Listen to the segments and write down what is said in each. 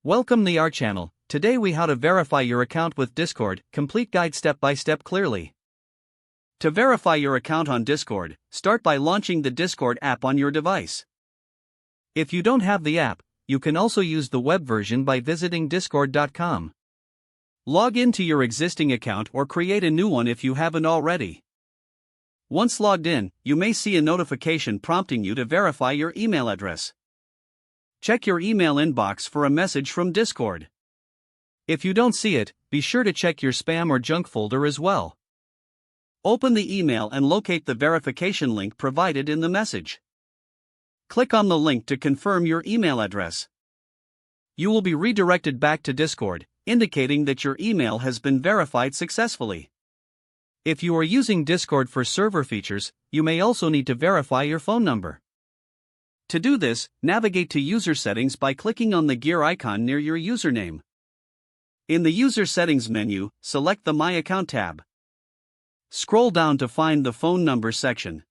Welcome to our channel. Today we how to verify your account with Discord, complete guide step by step clearly. To verify your account on Discord, start by launching the Discord app on your device. If you don't have the app, you can also use the web version by visiting discord.com. Log into your existing account or create a new one if you haven't already. Once logged in, you may see a notification prompting you to verify your email address. Check your email inbox for a message from Discord. If you don't see it, be sure to check your spam or junk folder as well. Open the email and locate the verification link provided in the message. Click on the link to confirm your email address. You will be redirected back to Discord, indicating that your email has been verified successfully. If you are using Discord for server features, you may also need to verify your phone number. To do this, navigate to User Settings by clicking on the gear icon near your username. In the User Settings menu, select the My Account tab. Scroll down to find the Phone Number section.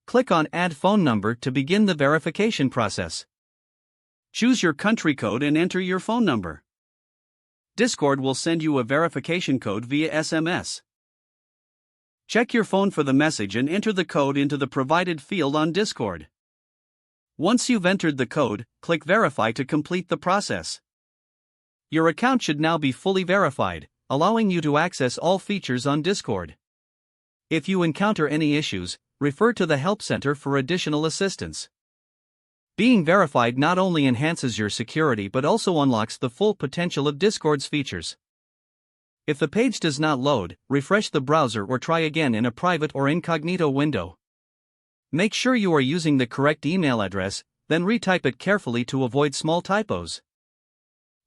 Click on Add Phone Number to begin the verification process. Choose your country code and enter your phone number. Discord will send you a verification code via SMS. Check your phone for the message and enter the code into the provided field on Discord. Once you've entered the code, click Verify to complete the process. Your account should now be fully verified, allowing you to access all features on Discord. If you encounter any issues, refer to the Help Center for additional assistance. Being verified not only enhances your security but also unlocks the full potential of Discord's features. If the page does not load, refresh the browser or try again in a private or incognito window. Make sure you are using the correct email address, then retype it carefully to avoid small typos.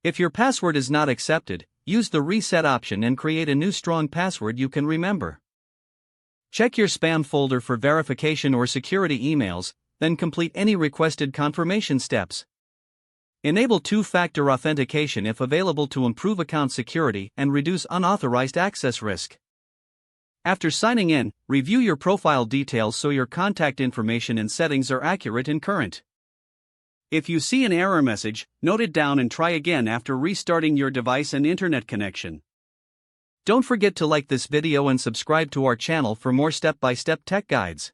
If your password is not accepted, use the reset option and create a new strong password you can remember. Check your spam folder for verification or security emails, then complete any requested confirmation steps. Enable two-factor authentication if available to improve account security and reduce unauthorized access risk. After signing in, review your profile details so your contact information and settings are accurate and current. If you see an error message, note it down and try again after restarting your device and internet connection. Don't forget to like this video and subscribe to our channel for more step-by-step tech guides.